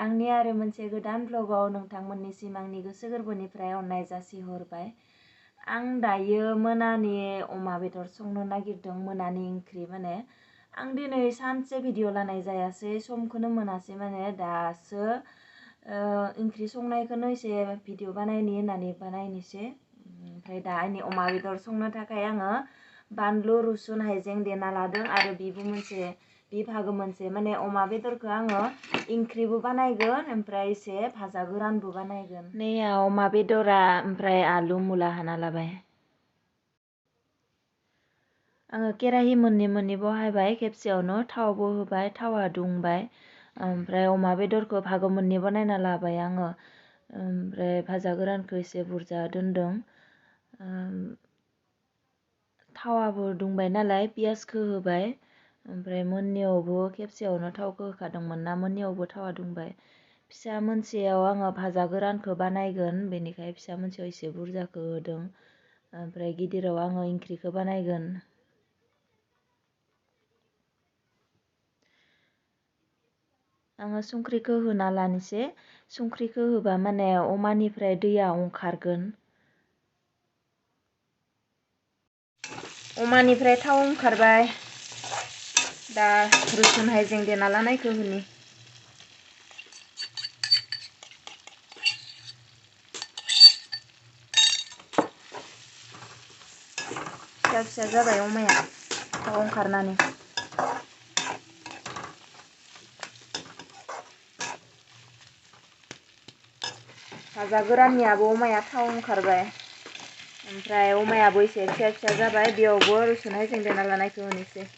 आंनि आरो मोनसे गोदान ब्लगाव नोंथांमोननिसिम आंनि गोसो गोरबोनिफ्राय अननाय जासिहरबाय। आं दायो मोनानि अमा बेदर संनो नागिरदों, मोनानि ओंख्रि माने। आं दिनै सानसे भिडिअ लानाय जायासै, समखौनो मोनासै माने। दासो ओंख्रि संनायखौनो एसे भिडिअ बानायनि होननानै बानायनोसै। ओमफ्राय दा आंनि अमा बेदर संनो थाखाय आङो बानलु रुसुन हाइजें देना लादों आरो बि भागो मोनसे माने अमा बेदरखौ आङो ओंख्रिबो बानायगोन ओमफ्राय एसे भाजा गोरानबो बानायगोन। नै अमा बेदरा ओमफ्राय आलु मुला हाना लाबाय। आङो केराहि मोननै बहायबाय, खेबसेयावनो थावबो होबाय, थावा दुंबाय। ओमफ्राय अमा बेदरखौ भागो मोननै बानायना लाबाय आङो। ओमफ्राय भाजा गोरानखौ एसे बुरजा दोनदों। थावाबो दुंबाय नालाय पियासखौ होबाय। ओमफ्राय मोननैयावबो खेबसेयावनो थावखौ होखादोंमोन ना, मोननैयावबो थावा दुंबाय। फिसा मोनसेयाव आङो भाजा गोरानखौ बानायगोन, बेनिखाय फिसा मोनसेयाव एसे बुरजाखौ होदों। ओमफ्राय गिदिराव आङो ओंख्रिखौ बानायगोन। आङो संख्रिखौ होना लानोसै। संख्रिखौ होबा माने अमानिफ्राय दैया ओंखारगोन। अमानिफ्राय थाव ओंखारबाय। दा रुसुन हाइजें देना लानायखौ होनि। फिसा फिसा जाबाय अमाया थाव ओंखारनानै। भाजा गोराननियाबो अमाया थाव ओंखारबाय। ओमफ्राय अमायाबो एसे फिसा फिसा जाबाय, बेयावबो रुसुन हाइजें देना लानायखौ होनोसै।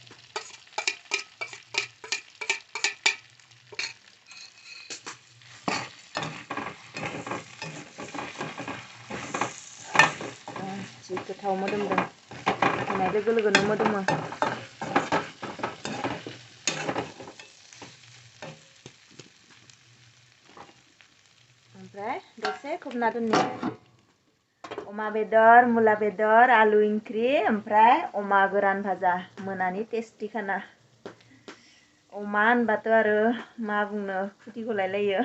जि गोथाव मोदोमदों, होनाय लोगो लोगोनो मोदोमो। ओमफ्राय दसे खोबना दोननि। अमा बेदर, मुला बेदर, आलु ओंख्रि, ओमफ्राय अमा गोरान भाजा, मोनानि टेस्टि खाना। अमा होनबाथ' आरो मा बुंनो, खुदै गलायलायो।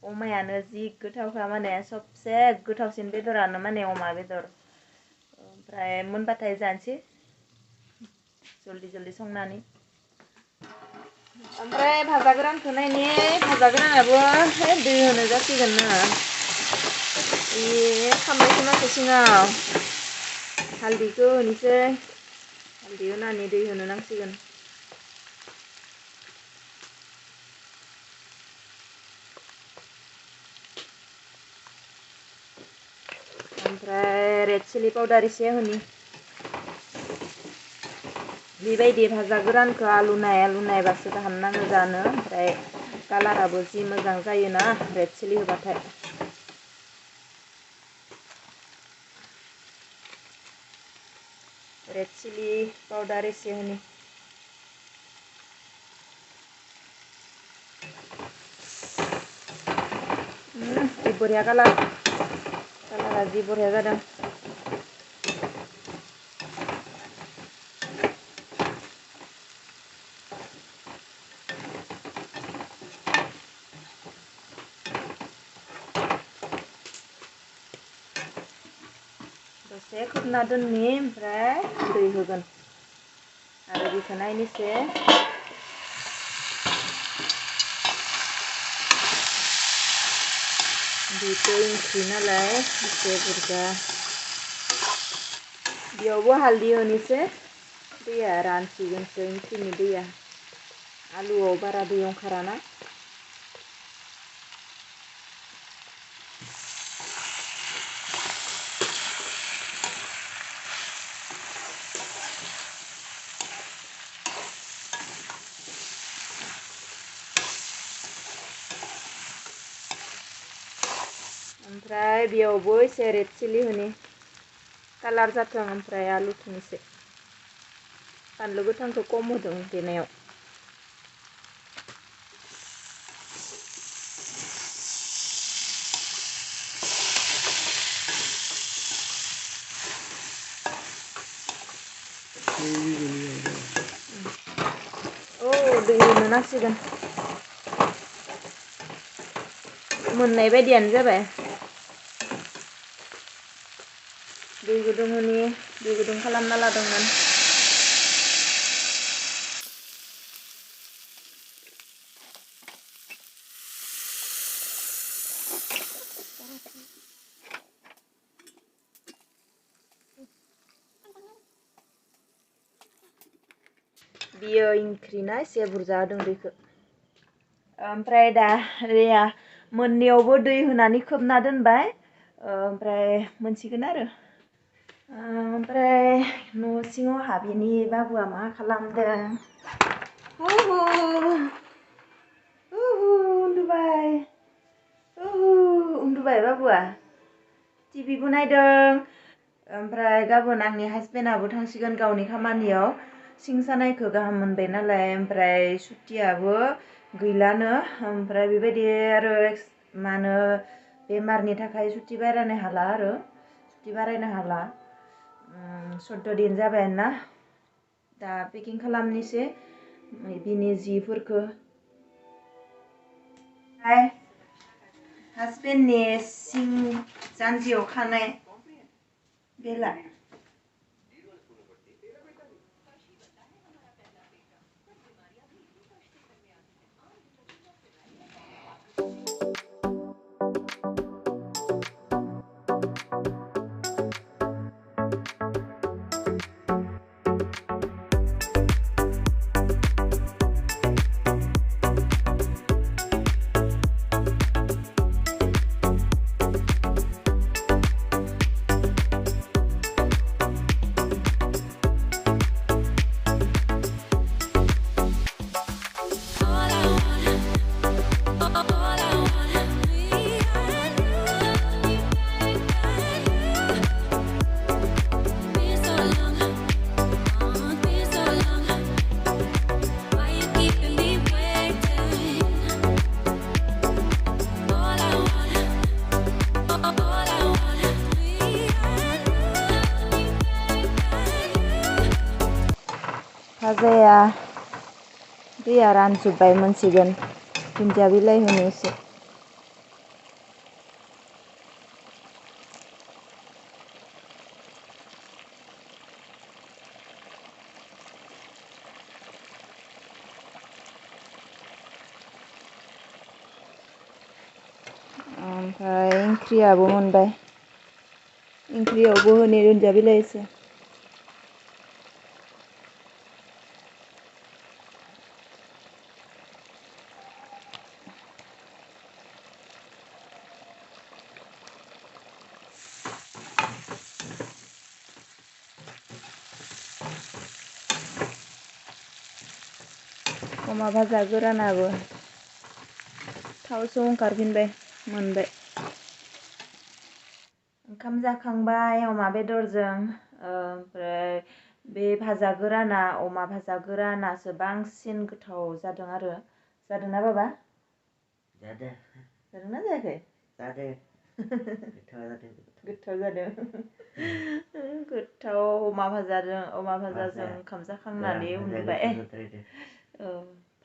अमायानो जि गोथावखा माने, सबसे गोथावसिन बेदरानो माने अमा बेदर। ओमफ्राय मोनबाथाय जानोसै जल्दि संनानै। ओमफ्राय भाजा गोरानखौ नायनि, भाजा गोरानाबो दै होनो जासिगोन ना। खामबायसो माथो सिङाव। हालदैखौ होनोसै, हालदै होनानै दै होनो नांसिगोन। ओमफ्राय रेड चिली पाउडार एसे होनि। बेबायदि भाजा गोरानखौ आलुनायबासो गाहाम नाङो जानो। ओमफ्राय कालाराबो जि मोजां जायोना रेड चिली होबाथाय। रेड चिली पाउडार एसे होनि। जि बरिया कालारा जि बरिया जादों। दसे खोबना दोननि, ओमफ्राय दै होगोन आरो बेखौ नायनोसै। बेथ' ओंख्रि नालाय एसे बुरजा। बेयावबो हालदै होनोसै, दैया रानसिगोनसो ओंख्रिनि दैया। आलुआव बारा दै ओंखाराना। ओमफ्राय बेयावबो एसे रेड चिली होनि, कालार जाथों। ओमफ्राय आलुथिं एसे बानलु गोथांखौ खम होदों देनायाव। दै होनो नांसिगोन। मोननाय बायदियानो जाबाय दै गुदुं खालामना लादोंमोन बियो ओंख्रिना एसे बुरजा होदों दैखौ ओमफ्राय दा दैया मोननैयावबो दै होनानै खोबना दोनबाय ओमफ्राय मोनसिगोन आरो ओमफ्राय न' सिङाव हाबिनि बाबुआ मा खालामदों उन्दुबाय बाबुआ टिभिबो नायदों ओमफ्राय गाबोन आंनि हासबेन्डआबो थांसिगोन गावनि खामानियाव सिं सानायखौ गाहाम मोनबाय नालाय ओमफ्राय सुटियाबो गैलानो ओमफ्राय बेबायदि आरो मा होनो बेमारनि थाखाय सुटि बारायनो हाला 14 दिन जाबाय ना दा पेकिं खालामनोसै बिनि जिफोरखौ हासबेन्डनि सिं जानजियाव खानाय बेला भाजाया दैया रानजोब्बाय मोनसिगोन दुन्दिया बिलाइ होनोसै ओमफ्राय ओंख्रियाबो मोनबाय ओंख्रियावबो होनो दुन्दिया बिलाइ एसे अमा भाजा गोरानाबो थावसो ओंखारफिनबाय मोनबाय ओंखाम जाखांबाय अमा बेदरजों ओमफ्राय बे भाजा गोराना अमा भाजा गोरानासो बांसिन गोथाव जादों आरो जादोंना बाबा जादोंना जायाखै गोथाव जादों गोथाव अमा भाजाजों ओंखाम जाखांनानै उन्दुबाय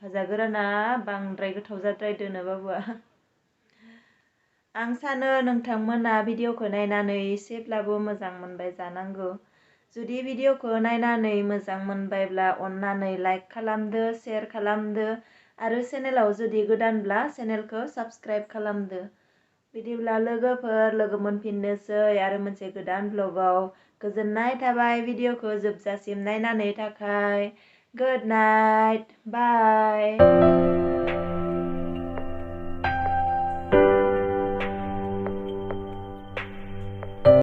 भाजा गोराना बांद्राय गोथाव जाद्रायदोनो बाबुआ आं सानो नोंथांमोना भिडिअखौ नायनानै एसेब्लाबो मोजां मोनबाय जानांगौ जुदि भिडिअखौ नायनानै मोजां मोनबायब्ला अन्नानै लाइक खालामदो शेयार खालामदो आरो चेनेलाव जुदि गोदानब्ला चेनेलखौ साबस्क्राइब खालामदो बिदिब्ला लोगो मोनफिननोसै आरो मोनसे गोदान ब्लगाव गोजोननाय थाबाय भिडिअखौ जोबजासिम नायनानै थाखाय गुड नाइट बाय